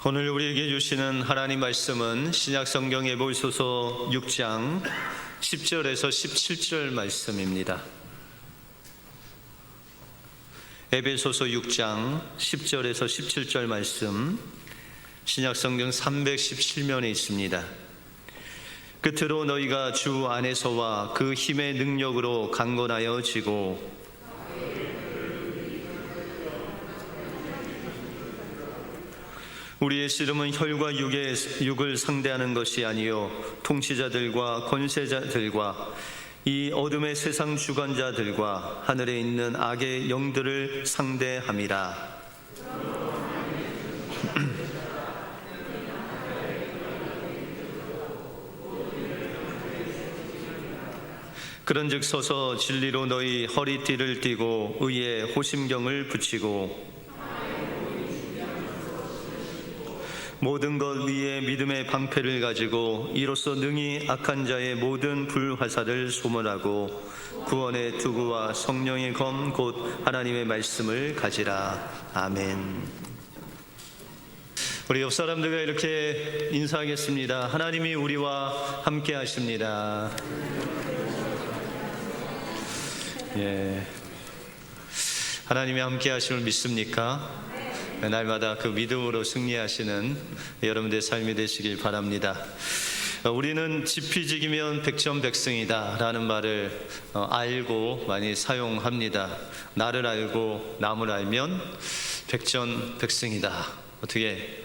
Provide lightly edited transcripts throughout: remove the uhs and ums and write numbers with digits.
오늘 우리에게 주시는 하나님 말씀은 신약성경 에베소서 6장 10절에서 17절 말씀입니다. 에베소서 6장 10절에서 17절 말씀, 신약성경 317면에 있습니다. 끝으로 너희가 주 안에서와 그 힘의 능력으로 강건하여 지고 우리의 씨름은 혈과 육을 상대하는 것이 아니요 통치자들과 권세자들과 이 어둠의 세상 주관자들과 하늘에 있는 악의 영들을 상대함이라. 그런즉 서서 진리로 너희 허리띠를 띠고 의의 호심경을 붙이고 모든 것 위에 믿음의 방패를 가지고 이로써 능히 악한 자의 모든 불화살을 소멸하고 구원의 투구와 성령의 검 곧 하나님의 말씀을 가지라. 아멘. 우리 옆 사람들과 이렇게 인사하겠습니다. 하나님이 우리와 함께 하십니다. 하나님이 함께 하심을 믿습니까? 날마다 그 믿음으로 승리하시는 여러분들의 삶이 되시길 바랍니다. 우리는 지피지기면 백전백승이다 라는 말을 알고 많이 사용합니다. 나를 알고 남을 알면 백전백승이다. 어떻게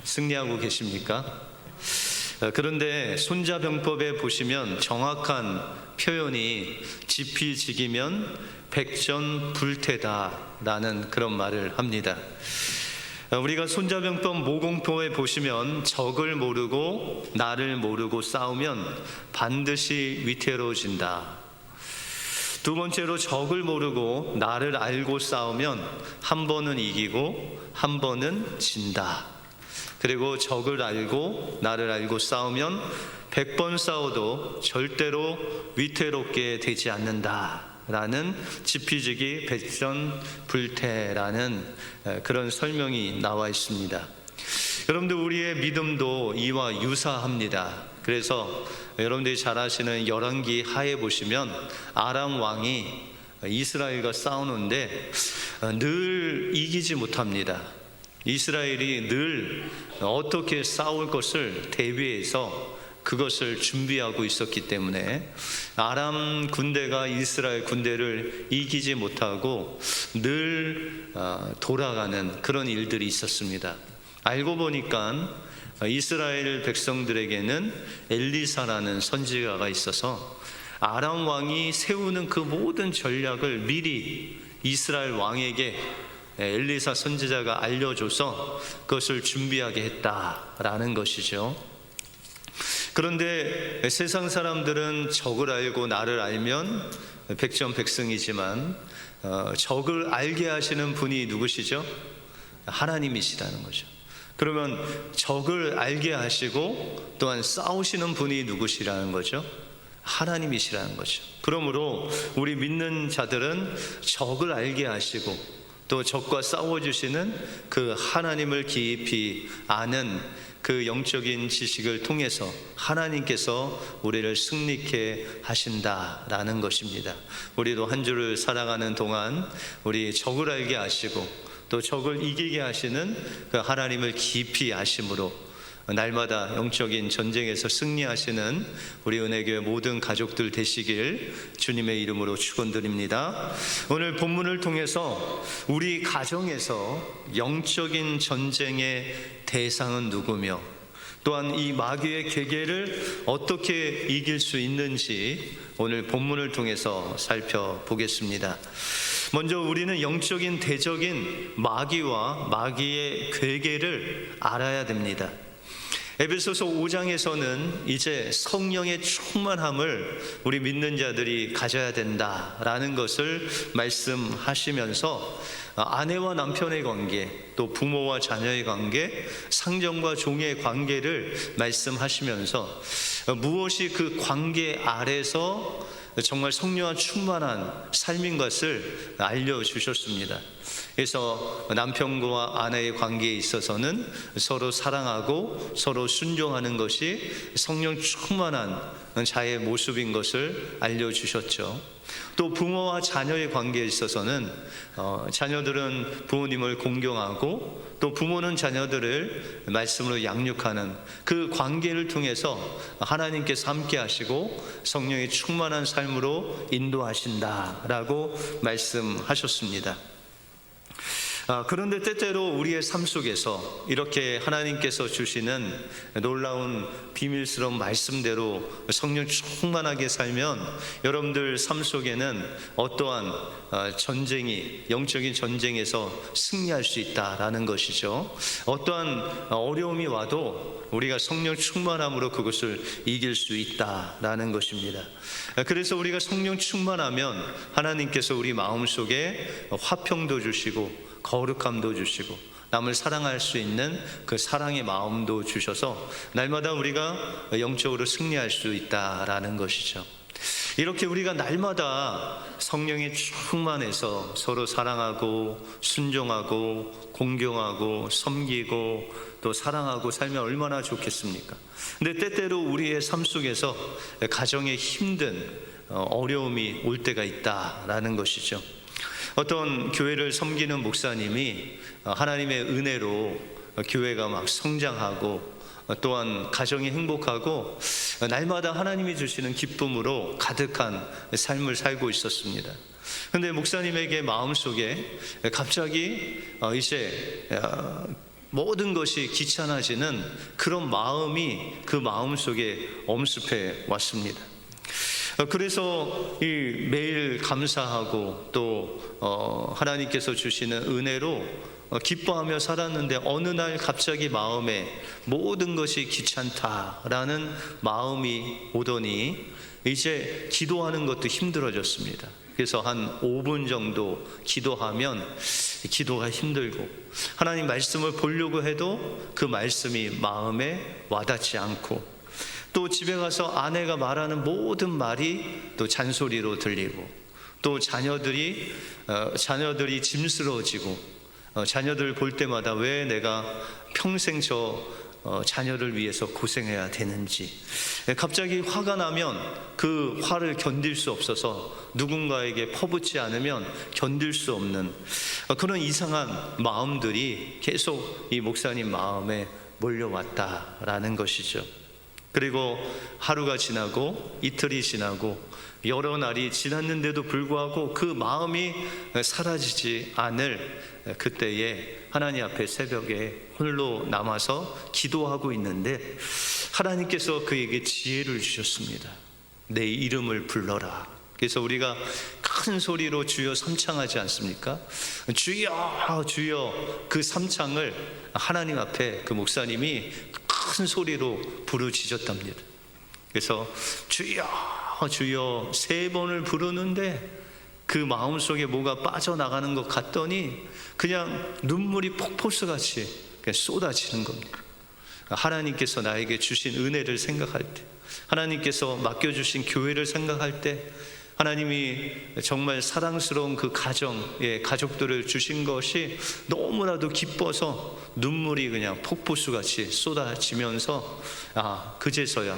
승리하고 계십니까? 그런데 손자병법에 보시면 정확한 표현이 지피지기면 백전불태다 라는 그런 말을 합니다. 우리가 손자병법 모공포에 보시면 적을 모르고 나를 모르고 싸우면 반드시 위태로워진다. 두 번째로 적을 모르고 나를 알고 싸우면 한 번은 이기고 한 번은 진다. 그리고 적을 알고 나를 알고 싸우면 100번 싸워도 절대로 위태롭게 되지 않는다 라는 지피지기 백전불태라는 그런 설명이 나와 있습니다. 여러분들, 우리의 믿음도 이와 유사합니다. 그래서 여러분들이 잘 아시는 열왕기 하에 보시면 아람 왕이 이스라엘과 싸우는데 늘 이기지 못합니다. 이스라엘이 늘 어떻게 싸울 것을 대비해서 그것을 준비하고 있었기 때문에 아람 군대가 이스라엘 군대를 이기지 못하고 늘 돌아가는 그런 일들이 있었습니다. 알고 보니까 이스라엘 백성들에게는 엘리사라는 선지자가 있어서 아람 왕이 세우는 그 모든 전략을 미리 이스라엘 왕에게 엘리사 선지자가 알려줘서 그것을 준비하게 했다라는 것이죠. 그런데 세상 사람들은 적을 알고 나를 알면 백전백승이지만 적을 알게 하시는 분이 누구시죠? 하나님이시라는 거죠. 그러면 적을 알게 하시고 또한 싸우시는 분이 누구시라는 거죠? 하나님이시라는 거죠. 그러므로 우리 믿는 자들은 적을 알게 하시고 또 적과 싸워주시는 그 하나님을 깊이 아는 그 영적인 지식을 통해서 하나님께서 우리를 승리케 하신다라는 것입니다. 우리도 한 주를 살아가는 동안 우리 적을 알게 하시고 또 적을 이기게 하시는 그 하나님을 깊이 아심으로 날마다 영적인 전쟁에서 승리하시는 우리 은혜교회 모든 가족들 되시길 주님의 이름으로 축원드립니다. 오늘 본문을 통해서 우리 가정에서 영적인 전쟁의 대상은 누구며 또한 이 마귀의 괴계를 어떻게 이길 수 있는지 오늘 본문을 통해서 살펴보겠습니다. 먼저 우리는 영적인 대적인 마귀와 마귀의 괴계를 알아야 됩니다. 에베소서 5장에서는 이제 성령의 충만함을 우리 믿는 자들이 가져야 된다라는 것을 말씀하시면서 아내와 남편의 관계, 또 부모와 자녀의 관계, 상정과 종의 관계를 말씀하시면서 무엇이 그 관계 아래서 정말 성령과 충만한 삶인 것을 알려주셨습니다. 그래서 남편과 아내의 관계에 있어서는 서로 사랑하고 서로 순종하는 것이 성령 충만한 자의 모습인 것을 알려주셨죠. 또 부모와 자녀의 관계에 있어서는 자녀들은 부모님을 공경하고 또 부모는 자녀들을 말씀으로 양육하는 그 관계를 통해서 하나님께서 함께 하시고 성령의 충만한 삶으로 인도하신다라고 말씀하셨습니다. 그런데 때때로 우리의 삶 속에서 이렇게 하나님께서 주시는 놀라운 비밀스러운 말씀대로 성령 충만하게 살면 여러분들 삶 속에는 어떠한 전쟁이, 영적인 전쟁에서 승리할 수 있다라는 것이죠. 어떠한 어려움이 와도 우리가 성령 충만함으로 그것을 이길 수 있다라는 것입니다. 그래서 우리가 성령 충만하면 하나님께서 우리 마음속에 화평도 주시고 거룩함도 주시고 남을 사랑할 수 있는 그 사랑의 마음도 주셔서 날마다 우리가 영적으로 승리할 수 있다라는 것이죠. 이렇게 우리가 날마다 성령이 충만해서 서로 사랑하고 순종하고 공경하고 섬기고 또 사랑하고 살면 얼마나 좋겠습니까? 근데 때때로 우리의 삶 속에서 가정에 힘든 어려움이 올 때가 있다라는 것이죠. 어떤 교회를 섬기는 목사님이 하나님의 은혜로 교회가 막 성장하고 또한 가정이 행복하고 날마다 하나님이 주시는 기쁨으로 가득한 삶을 살고 있었습니다. 그런데 목사님에게 마음속에 갑자기 이제 모든 것이 귀찮아지는 그런 마음이 그 마음속에 엄습해 왔습니다. 그래서 매일 감사하고 또 하나님께서 주시는 은혜로 기뻐하며 살았는데 어느 날 갑자기 마음에 모든 것이 귀찮다라는 마음이 오더니 이제 기도하는 것도 힘들어졌습니다. 그래서 한 5분 정도 기도하면 기도가 힘들고 하나님 말씀을 보려고 해도 그 말씀이 마음에 와닿지 않고 또 집에 가서 아내가 말하는 모든 말이 또 잔소리로 들리고 또 자녀들이 짐스러워지고 자녀들 볼 때마다 왜 내가 평생 자녀를 위해서 고생해야 되는지 갑자기 화가 나면 그 화를 견딜 수 없어서 누군가에게 퍼붓지 않으면 견딜 수 없는 그런 이상한 마음들이 계속 이 목사님 마음에 몰려왔다라는 것이죠. 그리고 하루가 지나고 이틀이 지나고 여러 날이 지났는데도 불구하고 그 마음이 사라지지 않을 그때에 하나님 앞에 새벽에 홀로 남아서 기도하고 있는데 하나님께서 그에게 지혜를 주셨습니다. 내 이름을 불러라. 그래서 우리가 큰 소리로 주여 삼창하지 않습니까? 주여 주여 그 삼창을 하나님 앞에 그 목사님이 큰 소리로 부르짖었답니다. 그래서 주여 주여 3번을 부르는데 그 마음속에 뭐가 빠져나가는 것 같더니 그냥 눈물이 폭포수같이 그냥 쏟아지는 겁니다. 하나님께서 나에게 주신 은혜를 생각할 때, 하나님께서 맡겨주신 교회를 생각할 때, 하나님이 정말 사랑스러운 그 가족들을 주신 것이 너무나도 기뻐서 눈물이 그냥 폭포수같이 쏟아지면서 그제서야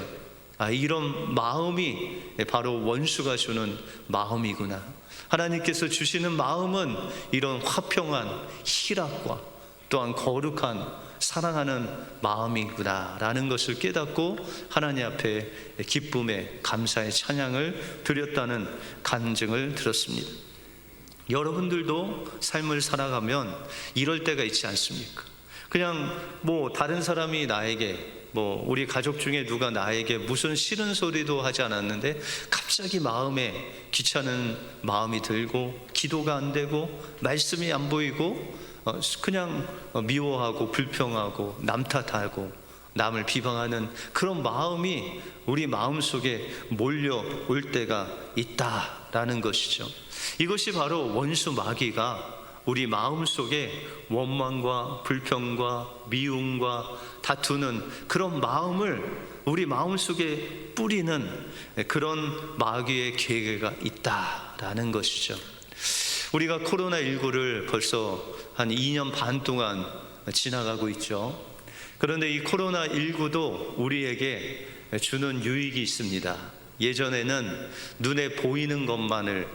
이런 마음이 바로 원수가 주는 마음이구나. 하나님께서 주시는 마음은 이런 화평한 희락과 또한 거룩한 사랑하는 마음이구나 라는 것을 깨닫고 하나님 앞에 기쁨의 감사의 찬양을 드렸다는 간증을 들었습니다. 여러분들도 삶을 살아가면 이럴 때가 있지 않습니까? 그냥 다른 사람이 나에게 우리 가족 중에 누가 나에게 무슨 싫은 소리도 하지 않았는데 갑자기 마음에 귀찮은 마음이 들고 기도가 안 되고 말씀이 안 보이고 그냥 미워하고 불평하고 남 탓하고 남을 비방하는 그런 마음이 우리 마음속에 몰려올 때가 있다라는 것이죠. 이것이 바로 원수 마귀가 우리 마음속에 원망과 불평과 미움과 다투는 그런 마음을 우리 마음속에 뿌리는 그런 마귀의 계획가 있다라는 것이죠. 우리가 코로나19를 벌써 한 2년 반 동안 지나가고 있죠. 그런데 이 코로나19도 우리에게 주는 유익이 있습니다. 예전에는 눈에 보이는 것만을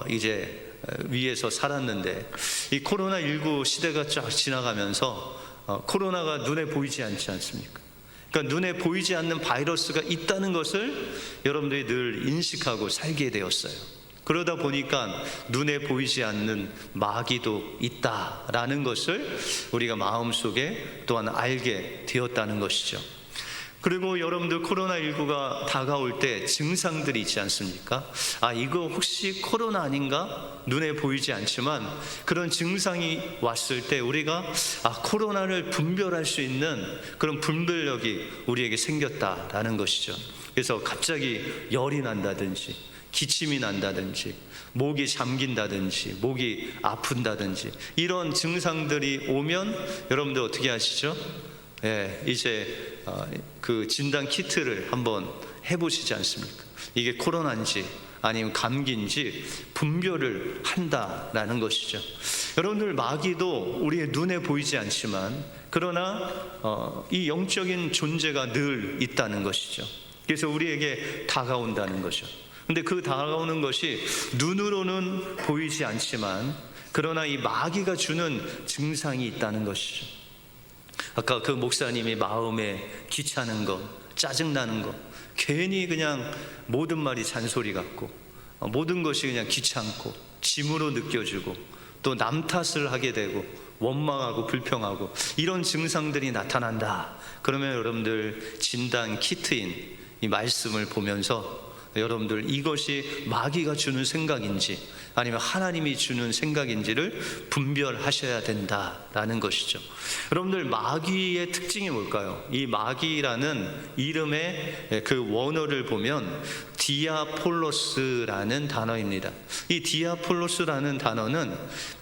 이제 위해서 살았는데, 이 코로나19 시대가 쫙 지나가면서 코로나가 눈에 보이지 않지 않습니까? 그러니까 눈에 보이지 않는 바이러스가 있다는 것을 여러분들이 늘 인식하고 살게 되었어요. 그러다 보니까 눈에 보이지 않는 마귀도 있다라는 것을 우리가 마음속에 또한 알게 되었다는 것이죠. 그리고 여러분들 코로나19가 다가올 때 증상들이 있지 않습니까? 이거 혹시 코로나 아닌가? 눈에 보이지 않지만 그런 증상이 왔을 때 우리가 코로나를 분별할 수 있는 그런 분별력이 우리에게 생겼다라는 것이죠. 그래서 갑자기 열이 난다든지 기침이 난다든지 목이 잠긴다든지 목이 아픈다든지 이런 증상들이 오면 여러분들 어떻게 하시죠? 이제 그 진단 키트를 한번 해보시지 않습니까? 이게 코로나인지 아니면 감기인지 분별을 한다라는 것이죠. 여러분들 마귀도 우리의 눈에 보이지 않지만 그러나 이 영적인 존재가 늘 있다는 것이죠. 그래서 우리에게 다가온다는 거죠. 근데 그 다가오는 것이 눈으로는 보이지 않지만 그러나 이 마귀가 주는 증상이 있다는 것이죠. 아까 그 목사님이 마음에 귀찮은 거, 짜증나는 거, 괜히 그냥 모든 말이 잔소리 같고 모든 것이 그냥 귀찮고 짐으로 느껴지고 또 남 탓을 하게 되고 원망하고 불평하고 이런 증상들이 나타난다. 그러면 여러분들 진단 키트인 이 말씀을 보면서 여러분들 이것이 마귀가 주는 생각인지 아니면 하나님이 주는 생각인지를 분별하셔야 된다라는 것이죠. 여러분들 마귀의 특징이 뭘까요? 이 마귀라는 이름의 그 원어를 보면 디아폴로스라는 단어입니다. 이 디아폴로스라는 단어는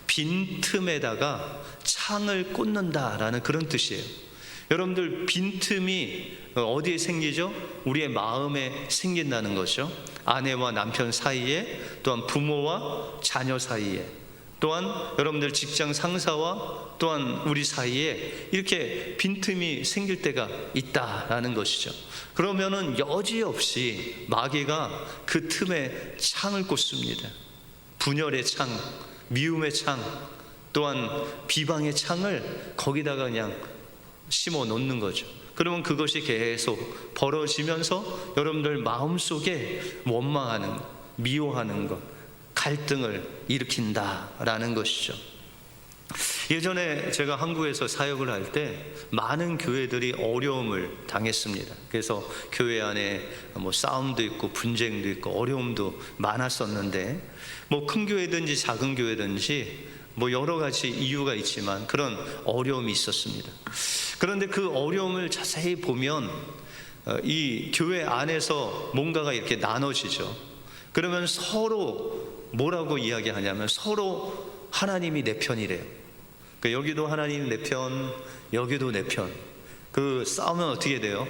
빈틈에다가 창을 꽂는다라는 그런 뜻이에요. 여러분들 빈틈이 어디에 생기죠? 우리의 마음에 생긴다는 거죠. 아내와 남편 사이에, 또한 부모와 자녀 사이에, 또한 여러분들 직장 상사와 또한 우리 사이에 이렇게 빈틈이 생길 때가 있다라는 것이죠. 그러면은 여지없이 마귀가 그 틈에 창을 꽂습니다. 분열의 창, 미움의 창, 또한 비방의 창을 거기다가 그냥 심어 놓는 거죠. 그러면 그것이 계속 벌어지면서 여러분들 마음속에 원망하는 것, 미워하는 것, 갈등을 일으킨다라는 것이죠. 예전에 제가 한국에서 사역을 할 때 많은 교회들이 어려움을 당했습니다. 그래서 교회 안에 싸움도 있고 분쟁도 있고 어려움도 많았었는데 큰 교회든지 작은 교회든지 여러 가지 이유가 있지만 그런 어려움이 있었습니다. 그런데 그 어려움을 자세히 보면 이 교회 안에서 뭔가가 이렇게 나눠지죠. 그러면 서로 뭐라고 이야기하냐면 서로 하나님이 내 편이래요. 여기도 하나님 내 편, 여기도 내 편. 그 싸우면 어떻게 돼요?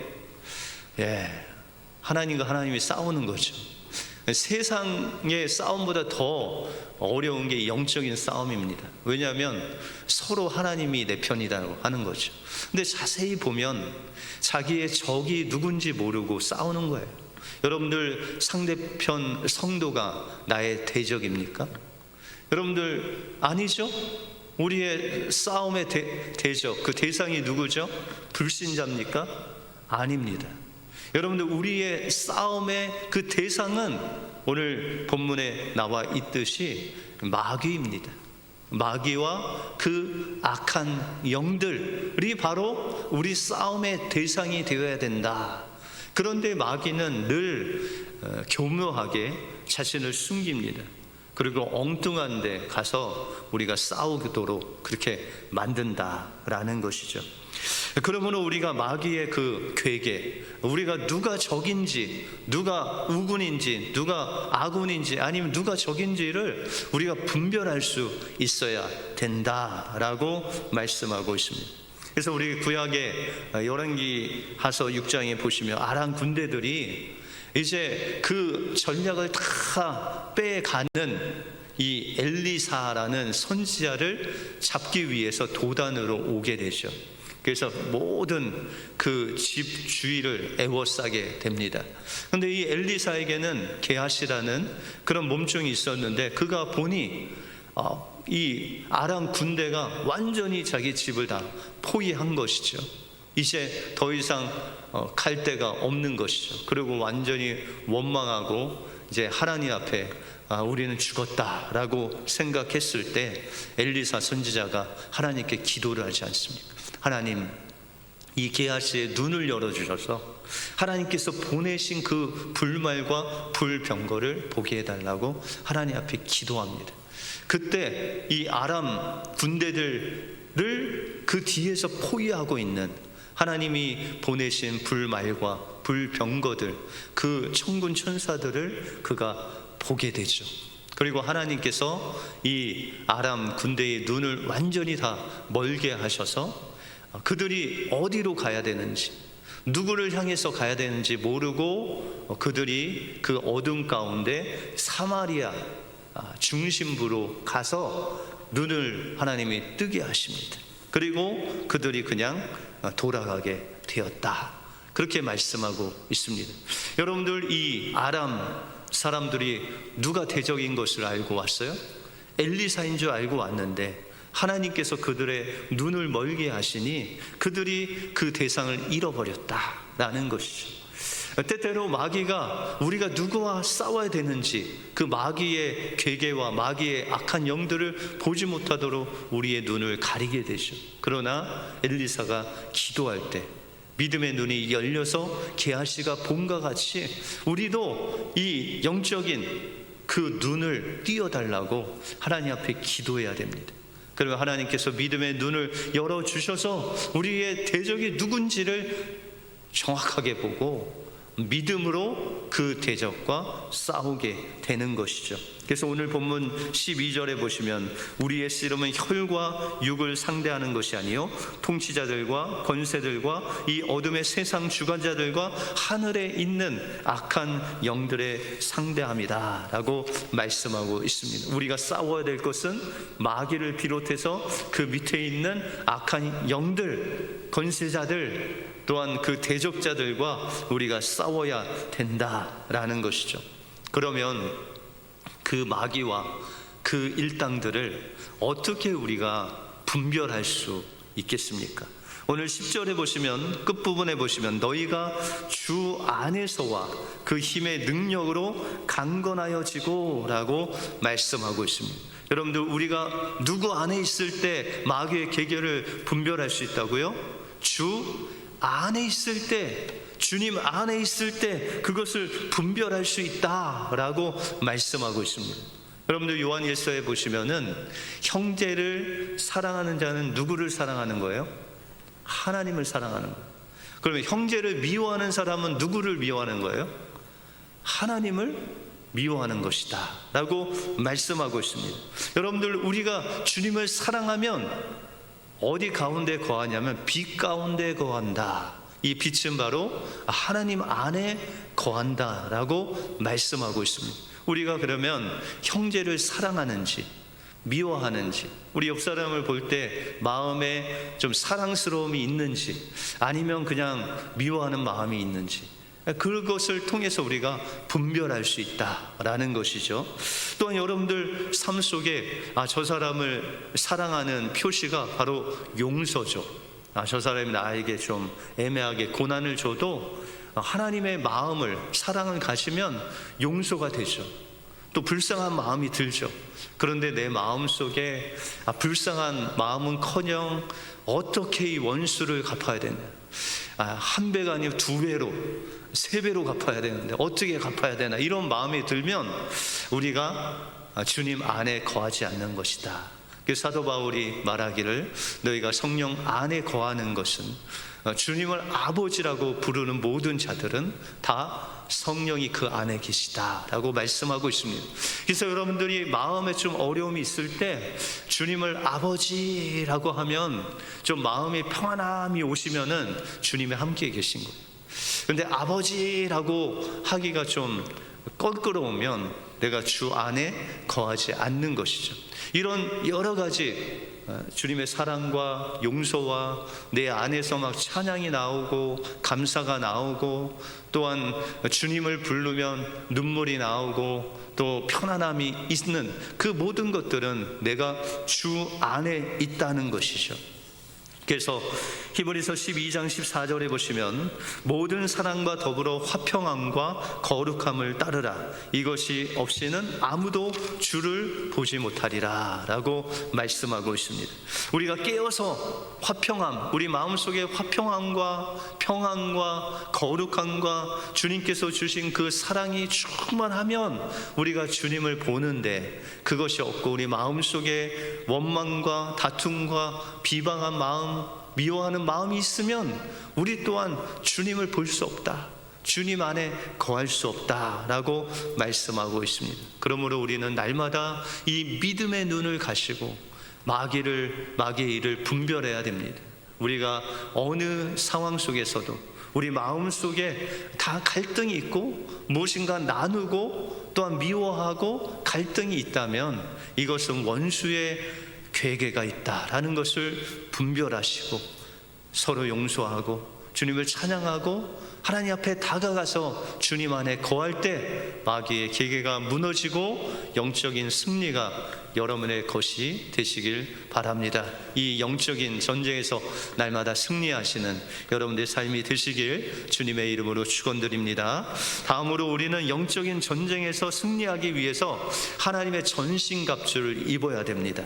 하나님과 하나님이 싸우는 거죠. 세상의 싸움보다 더 어려운 게 영적인 싸움입니다. 왜냐하면 서로 하나님이 내 편이라고 하는 거죠. 근데 자세히 보면 자기의 적이 누군지 모르고 싸우는 거예요. 여러분들 상대편 성도가 나의 대적입니까? 여러분들 아니죠? 우리의 싸움의 대적, 그 대상이 누구죠? 불신자입니까? 아닙니다. 여러분들 우리의 싸움의 그 대상은 오늘 본문에 나와 있듯이 마귀입니다. 마귀와 그 악한 영들이 바로 우리 싸움의 대상이 되어야 된다. 그런데 마귀는 늘 교묘하게 자신을 숨깁니다. 그리고 엉뚱한 데 가서 우리가 싸우도록 그렇게 만든다라는 것이죠. 그러므로 우리가 마귀의 그 괴계, 우리가 누가 적인지, 누가 우군인지, 누가 아군인지, 아니면 누가 적인지를 우리가 분별할 수 있어야 된다라고 말씀하고 있습니다. 그래서 우리 구약의 열왕기하서 6장에 보시면 아람 군대들이 이제 그 전략을 다 빼가는 이 엘리사라는 선지자를 잡기 위해서 도단으로 오게 되죠. 그래서 모든 그 집 주위를 에워싸게 됩니다. 그런데 이 엘리사에게는 게하시라는 그런 몸종이 있었는데, 그가 보니 이 아람 군대가 완전히 자기 집을 다 포위한 것이죠. 이제 더 이상 갈 데가 없는 것이죠. 그리고 완전히 원망하고 이제 하나님 앞에 우리는 죽었다라고 생각했을 때 엘리사 선지자가 하나님께 기도를 하지 않습니까? 하나님, 이 게하시의 눈을 열어주셔서 하나님께서 보내신 그 불말과 불병거를 보게 해달라고 하나님 앞에 기도합니다. 그때 이 아람 군대들을 그 뒤에서 포위하고 있는 하나님이 보내신 불말과 불병거들, 그 천군 천사들을 그가 보게 되죠. 그리고 하나님께서 이 아람 군대의 눈을 완전히 다 멀게 하셔서 그들이 어디로 가야 되는지, 누구를 향해서 가야 되는지 모르고 그들이 그 어둠 가운데 사마리아 중심부로 가서 눈을 하나님이 뜨게 하십니다. 그리고 그들이 그냥 돌아가게 되었다, 그렇게 말씀하고 있습니다. 여러분들, 이 아람 사람들이 누가 대적인 것을 알고 왔어요? 엘리사인 줄 알고 왔는데 하나님께서 그들의 눈을 멀게 하시니 그들이 그 대상을 잃어버렸다라는 것이죠. 때때로 마귀가 우리가 누구와 싸워야 되는지, 그 마귀의 괴계와 마귀의 악한 영들을 보지 못하도록 우리의 눈을 가리게 되죠. 그러나 엘리사가 기도할 때 믿음의 눈이 열려서 게하시가 본과 같이 우리도 이 영적인 그 눈을 띄워달라고 하나님 앞에 기도해야 됩니다. 그리고 하나님께서 믿음의 눈을 열어주셔서 우리의 대적이 누군지를 정확하게 보고 믿음으로 그 대적과 싸우게 되는 것이죠. 그래서 오늘 본문 12절에 보시면 우리의 씨름은 혈과 육을 상대하는 것이 아니요 통치자들과 권세들과 이 어둠의 세상 주관자들과 하늘에 있는 악한 영들의 상대함이다 라고 말씀하고 있습니다. 우리가 싸워야 될 것은 마귀를 비롯해서 그 밑에 있는 악한 영들, 권세자들, 또한 그 대적자들과 우리가 싸워야 된다라는 것이죠. 그러면 그 마귀와 그 일당들을 어떻게 우리가 분별할 수 있겠습니까? 오늘 10절에 보시면, 끝부분에 보시면 너희가 주 안에서와 그 힘의 능력으로 강건하여지고 라고 말씀하고 있습니다. 여러분들, 우리가 누구 안에 있을 때 마귀의 계계를 분별할 수 있다고요? 주 안에 있을 때, 주님 안에 있을 때 그것을 분별할 수 있다라고 말씀하고 있습니다. 여러분들, 요한 1서에 보시면은 형제를 사랑하는 자는 누구를 사랑하는 거예요? 하나님을 사랑하는 거예요. 그러면 형제를 미워하는 사람은 누구를 미워하는 거예요? 하나님을 미워하는 것이다 라고 말씀하고 있습니다. 여러분들, 우리가 주님을 사랑하면 어디 가운데 거하냐면 빛 가운데 거한다. 이 빛은 바로 하나님 안에 거한다 라고 말씀하고 있습니다. 우리가 그러면 형제를 사랑하는지 미워하는지, 우리 옆 사람을 볼 때 마음에 좀 사랑스러움이 있는지 아니면 그냥 미워하는 마음이 있는지, 그것을 통해서 우리가 분별할 수 있다라는 것이죠. 또한 여러분들 삶 속에 저 사람을 사랑하는 표시가 바로 용서죠. 저 사람이 나에게 좀 애매하게 고난을 줘도 하나님의 마음을, 사랑을 가지면 용서가 되죠. 또 불쌍한 마음이 들죠. 그런데 내 마음 속에 불쌍한 마음은커녕 어떻게 이 원수를 갚아야 되냐, 한 배가 아니고 2배로 3배로 갚아야 되는데 어떻게 갚아야 되나, 이런 마음이 들면 우리가 주님 안에 거하지 않는 것이다. 사도 바울이 말하기를 너희가 성령 안에 거하는 것은 주님을 아버지라고 부르는 모든 자들은 다 성령이 그 안에 계시다라고 말씀하고 있습니다. 그래서 여러분들이 마음에 좀 어려움이 있을 때 주님을 아버지라고 하면 좀 마음이 평안함이 오시면은 주님이 함께 계신 거예요. 그런데 아버지라고 하기가 좀 껄끄러우면 내가 주 안에 거하지 않는 것이죠. 이런 여러 가지 주님의 사랑과 용서와 내 안에서 막 찬양이 나오고 감사가 나오고, 또한 주님을 부르면 눈물이 나오고 또 편안함이 있는 그 모든 것들은 내가 주 안에 있다는 것이죠. 그래서 히브리서 12장 14절에 보시면 모든 사랑과 더불어 화평함과 거룩함을 따르라. 이것이 없이는 아무도 주를 보지 못하리라 라고 말씀하고 있습니다. 우리가 깨어서 화평함, 우리 마음속에 화평함과 평안과 거룩함과 주님께서 주신 그 사랑이 충만하면 우리가 주님을 보는데, 그것이 없고 우리 마음속에 원망과 다툼과 비방한 마음, 미워하는 마음이 있으면 우리 또한 주님을 볼 수 없다, 주님 안에 거할 수 없다라고 말씀하고 있습니다. 그러므로 우리는 날마다 이 믿음의 눈을 가시고 마귀의 일을 분별해야 됩니다. 우리가 어느 상황 속에서도 우리 마음 속에 다 갈등이 있고 무엇인가 나누고 또한 미워하고 갈등이 있다면 이것은 원수의 괴계가 있다라는 것을 분별하시고 서로 용서하고 주님을 찬양하고 하나님 앞에 다가가서 주님 안에 거할 때 마귀의 계계가 무너지고 영적인 승리가 여러분의 것이 되시길 바랍니다. 이 영적인 전쟁에서 날마다 승리하시는 여러분들의 삶이 되시길 주님의 이름으로 축원드립니다. 다음으로 우리는 영적인 전쟁에서 승리하기 위해서 하나님의 전신갑주를 입어야 됩니다.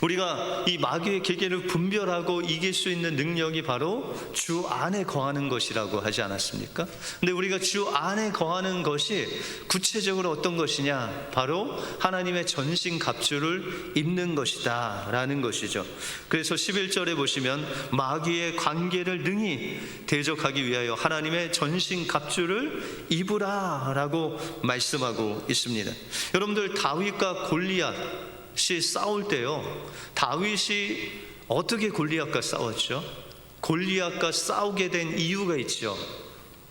우리가 이 마귀의 계계를 분별하고 이길 수 있는 능력이 바로 주 안에 거하는 것이라고 하지 않았습니까? 근데 우리가 주 안에 거하는 것이 구체적으로 어떤 것이냐? 바로 하나님의 전신갑주를 입는 것이다 라는 것이죠. 그래서 11절에 보시면 마귀의 관계를 능히 대적하기 위하여 하나님의 전신갑주를 입으라 라고 말씀하고 있습니다. 여러분들, 다윗과 골리앗 싸울 때요, 다윗이 어떻게 골리앗과 싸웠죠? 골리앗과 싸우게 된 이유가 있죠.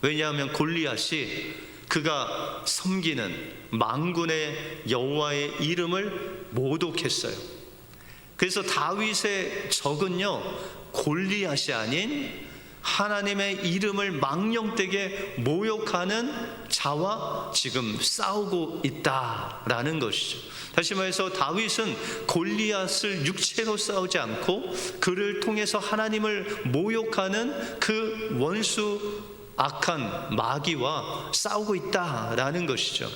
왜냐하면 골리앗이 그가 섬기는 만군의 여호와의 이름을 모독했어요. 그래서 다윗의 적은요, 골리앗이 아닌 하나님의 이름을 망령되게 모욕하는 자와 지금 싸우고 있다라는 것이죠. 다시 말해서 다윗은 골리앗을 육체로 싸우지 않고 그를 통해서 하나님을 모욕하는 그 원수 악한 마귀와 싸우고 있다라는 것이죠.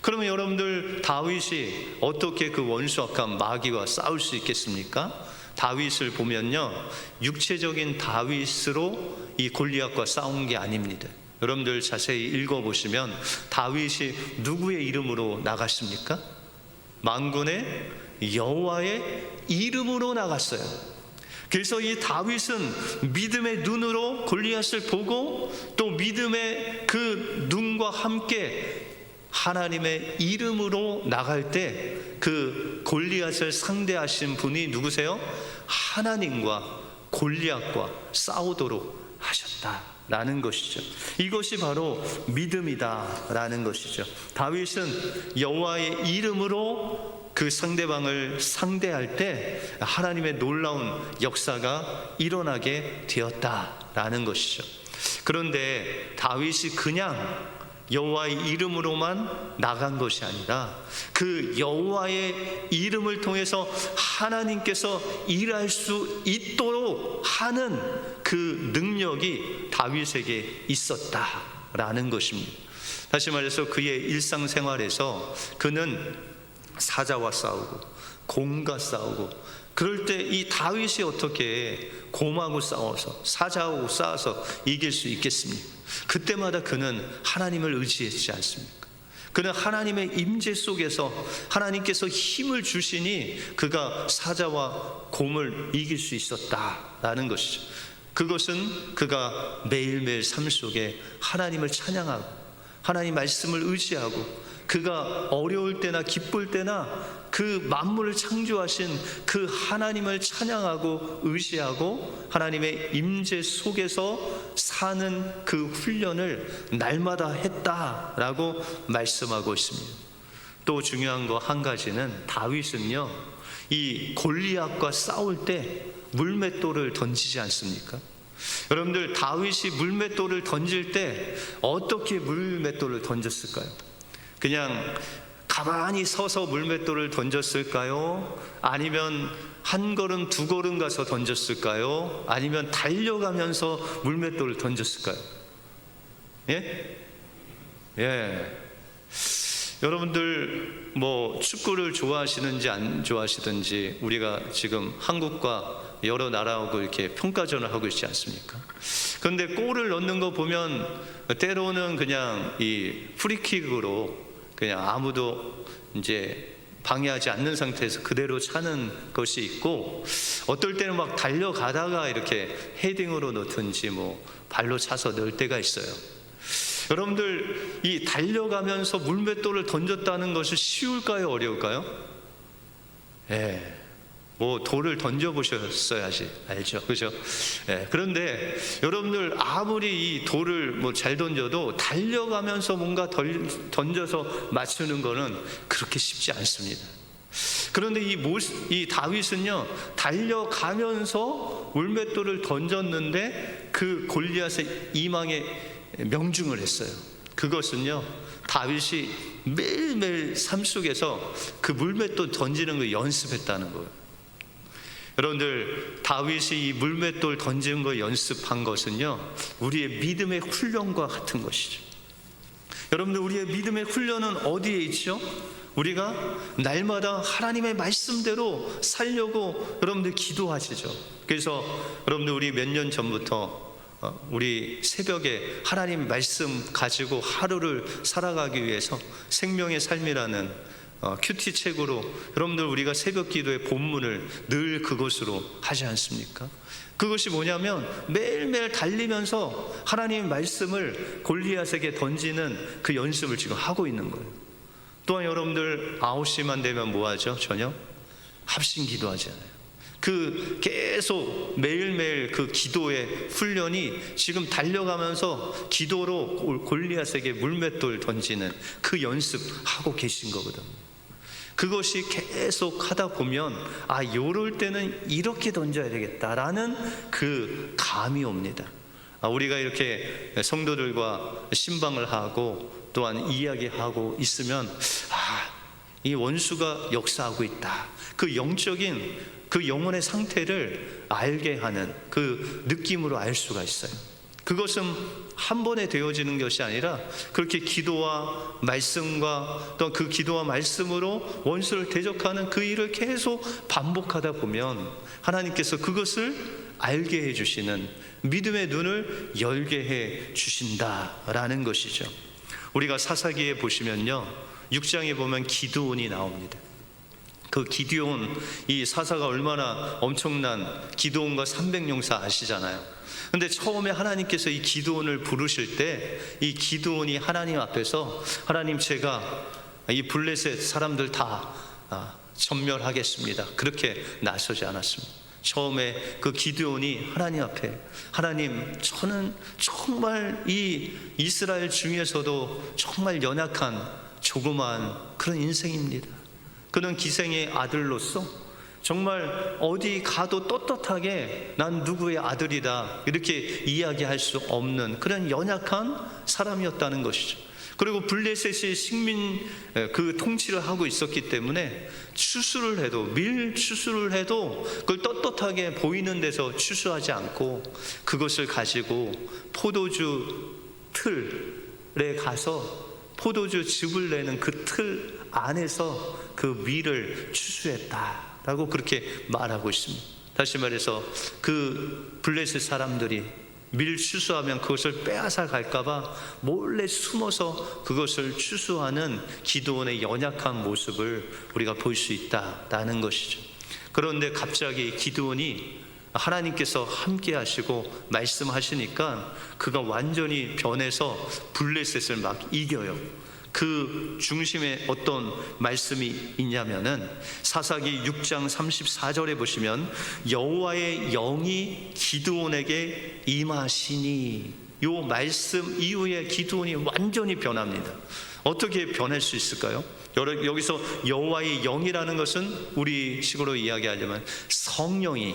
그러면 여러분들, 다윗이 어떻게 그 원수 악한 마귀와 싸울 수 있겠습니까? 다윗을 보면요, 육체적인 다윗으로 이 골리앗과 싸운 게 아닙니다. 여러분들 자세히 읽어보시면 다윗이 누구의 이름으로 나갔습니까? 만군의 여호와의 이름으로 나갔어요. 그래서 이 다윗은 믿음의 눈으로 골리앗을 보고 또 믿음의 그 눈과 함께 하나님의 이름으로 나갈 때 그 골리앗을 상대하신 분이 누구세요? 하나님과 골리앗과 싸우도록 하셨다라는 것이죠. 이것이 바로 믿음이다라는 것이죠. 다윗은 여호와의 이름으로 그 상대방을 상대할 때 하나님의 놀라운 역사가 일어나게 되었다라는 것이죠. 그런데 다윗이 그냥 여호와의 이름으로만 나간 것이 아니라 그 여호와의 이름을 통해서 하나님께서 일할 수 있도록 하는 그 능력이 다윗에게 있었다라는 것입니다. 다시 말해서 그의 일상생활에서 그는 사자와 싸우고 곰과 싸우고, 그럴 때 이 다윗이 어떻게 곰하고 싸워서 사자하고 싸워서 이길 수 있겠습니까? 그때마다 그는 하나님을 의지했지 않습니까? 그는 하나님의 임재 속에서 하나님께서 힘을 주시니 그가 사자와 곰을 이길 수 있었다라는 것이죠. 그것은 그가 매일매일 삶 속에 하나님을 찬양하고 하나님 말씀을 의지하고 그가 어려울 때나 기쁠 때나 그 만물을 창조하신 그 하나님을 찬양하고 의지하고 하나님의 임재 속에서 사는 그 훈련을 날마다 했다라고 말씀하고 있습니다. 또 중요한 거 한 가지는 다윗은요, 이 골리앗과 싸울 때 물맷돌을 던지지 않습니까? 여러분들, 다윗이 물맷돌을 던질 때 어떻게 물맷돌을 던졌을까요? 그냥 가만히 서서 물맷돌을 던졌을까요? 아니면 한 걸음 두 걸음 가서 던졌을까요? 아니면 달려가면서 물맷돌을 던졌을까요? 예. 여러분들 뭐 축구를 좋아하시는지 안 좋아하시든지 우리가 지금 한국과 여러 나라하고 이렇게 평가전을 하고 있지 않습니까? 그런데 골을 넣는 거 보면 때로는 그냥 이 프리킥으로 그냥 아무도 이제 방해하지 않는 상태에서 그대로 차는 것이 있고, 어떨 때는 막 달려가다가 이렇게 헤딩으로 넣든지 뭐 발로 차서 넣을 때가 있어요. 여러분들, 이 달려가면서 물맷돌을 던졌다는 것이 쉬울까요, 어려울까요? 뭐 돌을 던져보셨어야지 알죠, 그죠? 그런데 여러분들, 아무리 이 돌을 뭐 잘 던져도 달려가면서 뭔가 던져서 맞추는 거는 그렇게 쉽지 않습니다. 그런데 이 다윗은요, 달려가면서 물맷돌을 던졌는데 그 골리앗의 이망에 명중을 했어요. 그것은요, 다윗이 매일매일 삶 속에서 그 물맷돌 던지는 걸 연습했다는 거예요. 여러분들, 다윗이 이 물맷돌 던지는 걸 연습한 것은요, 우리의 믿음의 훈련과 같은 것이죠. 여러분들, 우리의 믿음의 훈련은 어디에 있죠? 우리가 날마다 하나님의 말씀대로 살려고 여러분들 기도하시죠. 그래서 여러분들, 우리 몇 년 전부터 우리 새벽에 하나님 말씀 가지고 하루를 살아가기 위해서 생명의 삶이라는 큐티 책으로 여러분들, 우리가 새벽 기도의 본문을 늘 그것으로 하지 않습니까? 그것이 뭐냐면 매일매일 달리면서 하나님의 말씀을 골리앗에게 던지는 그 연습을 지금 하고 있는 거예요. 또한 여러분들, 9시만 되면 뭐 하죠? 저녁? 합심 기도하잖아요. 그 계속 매일매일 그 기도의 훈련이 지금 달려가면서 기도로 골리앗에게 물맷돌 던지는 그 연습하고 계신 거거든요. 그것이 계속 하다 보면 요럴 때는 이렇게 던져야 되겠다라는 그 감이 옵니다. 우리가 이렇게 성도들과 신방을 하고 또한 이야기하고 있으면 이 원수가 역사하고 있다, 그 영적인 그 영혼의 상태를 알게 하는 그 느낌으로 알 수가 있어요. 그것은 한 번에 되어지는 것이 아니라 그렇게 기도와 말씀과 또 그 기도와 말씀으로 원수를 대적하는 그 일을 계속 반복하다 보면 하나님께서 그것을 알게 해주시는, 믿음의 눈을 열게 해 주신다라는 것이죠. 우리가 사사기에 보시면요, 6장에 보면 기드온이 나옵니다. 그 기드온, 이 사사가 얼마나 엄청난, 기드온과 300용사 아시잖아요. 근데 처음에 하나님께서 이 기드온을 부르실 때 이 기드온이 하나님 앞에서, 하나님, 제가 이 블레셋 사람들 다 전멸하겠습니다, 그렇게 나서지 않았습니다. 처음에 그 기드온이 하나님 앞에, 하나님, 저는 정말 이 이스라엘 중에서도 정말 연약한 조그마한 그런 인생입니다. 그런 기생의 아들로서 정말 어디 가도 떳떳하게 난 누구의 아들이다 이렇게 이야기할 수 없는 그런 연약한 사람이었다는 것이죠. 그리고 블레셋이 식민 그 통치를 하고 있었기 때문에 추수를 해도, 밀 추수를 해도 그걸 떳떳하게 보이는 데서 추수하지 않고 그것을 가지고 포도주 틀에 가서 포도주 즙을 내는 그 틀 안에서 그 밀을 추수했다라고 그렇게 말하고 있습니다. 다시 말해서 그 블레셋 사람들이 밀 추수하면 그것을 빼앗아 갈까봐 몰래 숨어서 그것을 추수하는 기드온의 연약한 모습을 우리가 볼 수 있다라는 것이죠. 그런데 갑자기 기드온이 하나님께서 함께 하시고 말씀하시니까 그가 완전히 변해서 블레셋을 막 이겨요. 그 중심에 어떤 말씀이 있냐면은 사사기 6장 34절에 보시면 여호와의 영이 기드온에게 임하시니, 요 말씀 이후에 기드온이 완전히 변합니다. 어떻게 변할 수 있을까요? 여기서 여호와의 영이라는 것은 우리 식으로 이야기하자면 성령이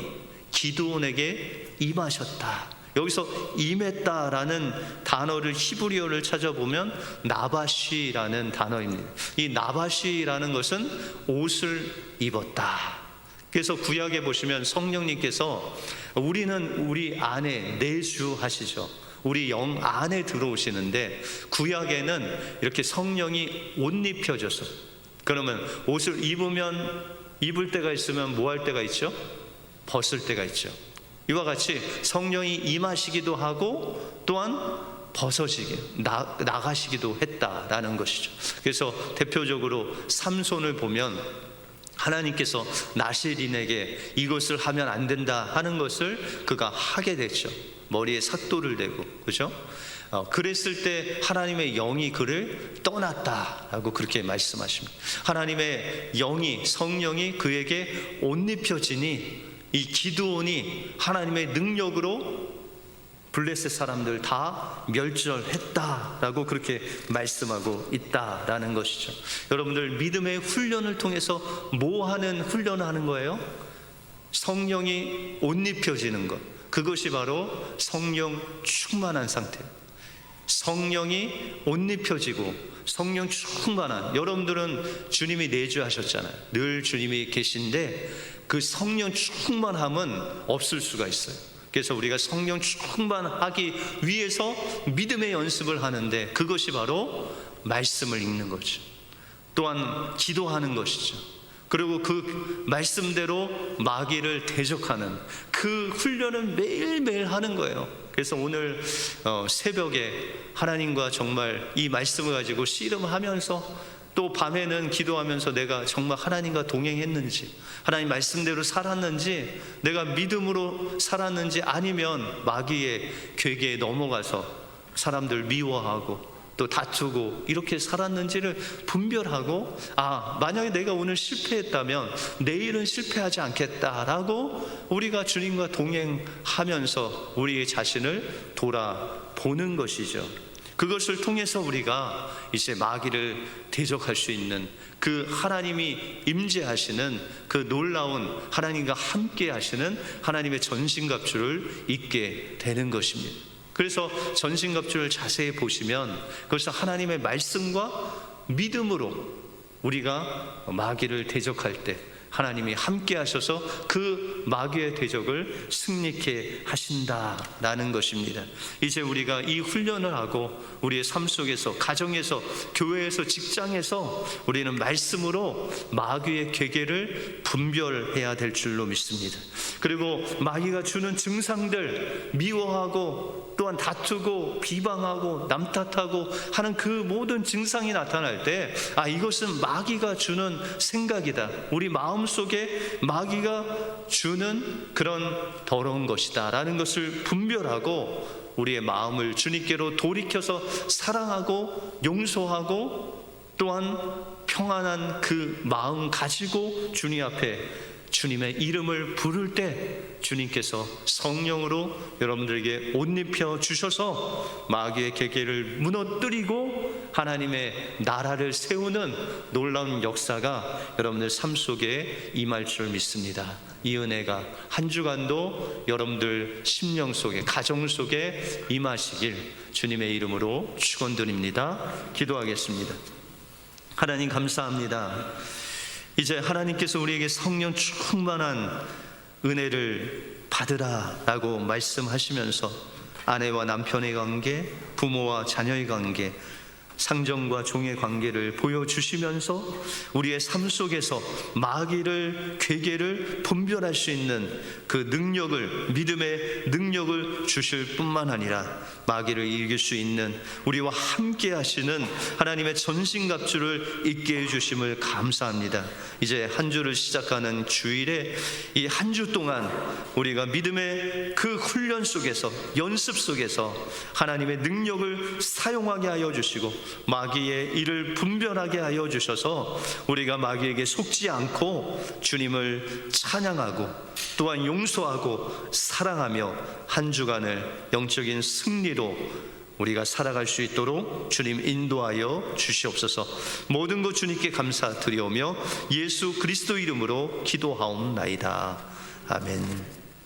기드온에게 임하셨다. 여기서 임했다라는 단어를 히브리어를 찾아보면 나바시라는 단어입니다. 이 나바시라는 것은 옷을 입었다. 그래서 구약에 보시면 성령님께서 우리는 우리 안에 내주하시죠. 우리 영 안에 들어오시는데 구약에는 이렇게 성령이 옷 입혀져서, 그러면 옷을 입을 때가 있으면 뭐 할 때가 있죠? 벗을 때가 있죠. 이와 같이 성령이 임하시기도 하고 또한 나가시기도 했다라는 것이죠. 그래서 대표적으로 삼손을 보면 하나님께서 나실인에게 이것을 하면 안 된다 하는 것을 그가 하게 됐죠. 머리에 삭도를 대고, 그죠? 그랬을 때 하나님의 영이 그를 떠났다라고 그렇게 말씀하십니다. 하나님의 영이, 성령이 그에게 옷 입혀지니 이 기드온이 하나님의 능력으로 블레셋 사람들 다 멸절했다라고 그렇게 말씀하고 있다라는 것이죠. 여러분들, 믿음의 훈련을 통해서 뭐 하는 훈련을 하는 거예요? 성령이 옷 입혀지는 것, 그것이 바로 성령 충만한 상태. 성령이 옷 입혀지고 성령 충만한, 여러분들은 주님이 내주하셨잖아요. 늘 주님이 계신데 그 성령 충만함은 없을 수가 있어요. 그래서 우리가 성령 충만하기 위해서 믿음의 연습을 하는데 그것이 바로 말씀을 읽는 거죠. 또한 기도하는 것이죠. 그리고 그 말씀대로 마귀를 대적하는 그 훈련을 매일매일 하는 거예요. 그래서 오늘 새벽에 하나님과 정말 이 말씀을 가지고 씨름하면서, 또 밤에는 기도하면서 내가 정말 하나님과 동행했는지, 하나님 말씀대로 살았는지, 내가 믿음으로 살았는지, 아니면 마귀의 괴계에 넘어가서 사람들 미워하고 또 다투고 이렇게 살았는지를 분별하고, 만약에 내가 오늘 실패했다면 내일은 실패하지 않겠다라고 우리가 주님과 동행하면서 우리의 자신을 돌아보는 것이죠. 그것을 통해서 우리가 이제 마귀를 대적할 수 있는 그 하나님이 임재하시는 그 놀라운 하나님과 함께 하시는 하나님의 전신갑주를 입게 되는 것입니다. 그래서 전신갑주를 자세히 보시면 그것은 하나님의 말씀과 믿음으로 우리가 마귀를 대적할 때 하나님이 함께 하셔서 그 마귀의 대적을 승리케 하신다라는 것입니다. 이제 우리가 이 훈련을 하고 우리의 삶 속에서, 가정에서, 교회에서, 직장에서 우리는 말씀으로 마귀의 괴계를 분별해야 될 줄로 믿습니다. 그리고 마귀가 주는 증상들, 미워하고 또한 다투고 비방하고 남 탓하고 하는 그 모든 증상이 나타날 때 이것은 마귀가 주는 생각이다, 우리 마음 속에 마귀가 주는 그런 더러운 것이다 라는 것을 분별하고 우리의 마음을 주님께로 돌이켜서 사랑하고 용서하고 또한 평안한 그 마음 가지고 주님 앞에 주님의 이름을 부를 때 주님께서 성령으로 여러분들에게 옷 입혀 주셔서 마귀의 계계를 무너뜨리고 하나님의 나라를 세우는 놀라운 역사가 여러분들 삶 속에 임할 줄 믿습니다. 이 은혜가 한 주간도 여러분들 심령 속에, 가정 속에 임하시길 주님의 이름으로 축원드립니다. 기도하겠습니다. 하나님 감사합니다. 이제 하나님께서 우리에게 성령 충만한 은혜를 받으라라고 말씀하시면서 아내와 남편의 관계, 부모와 자녀의 관계, 상정과 종의 관계를 보여주시면서 우리의 삶 속에서 마귀를, 괴계를 분별할 수 있는 그 능력을, 믿음의 능력을 주실 뿐만 아니라 마귀를 이길 수 있는 우리와 함께 하시는 하나님의 전신갑주를 입게 해주심을 감사합니다. 이제 한 주를 시작하는 주일에 이 한 주 동안 우리가 믿음의 그 훈련 속에서, 연습 속에서 하나님의 능력을 사용하게 하여 주시고 마귀의 일을 분별하게 하여 주셔서 우리가 마귀에게 속지 않고 주님을 찬양하고 또한 용서하고 사랑하며 한 주간을 영적인 승리로 우리가 살아갈 수 있도록 주님 인도하여 주시옵소서. 모든 것 주님께 감사드리오며 예수 그리스도 이름으로 기도하옵나이다. 아멘.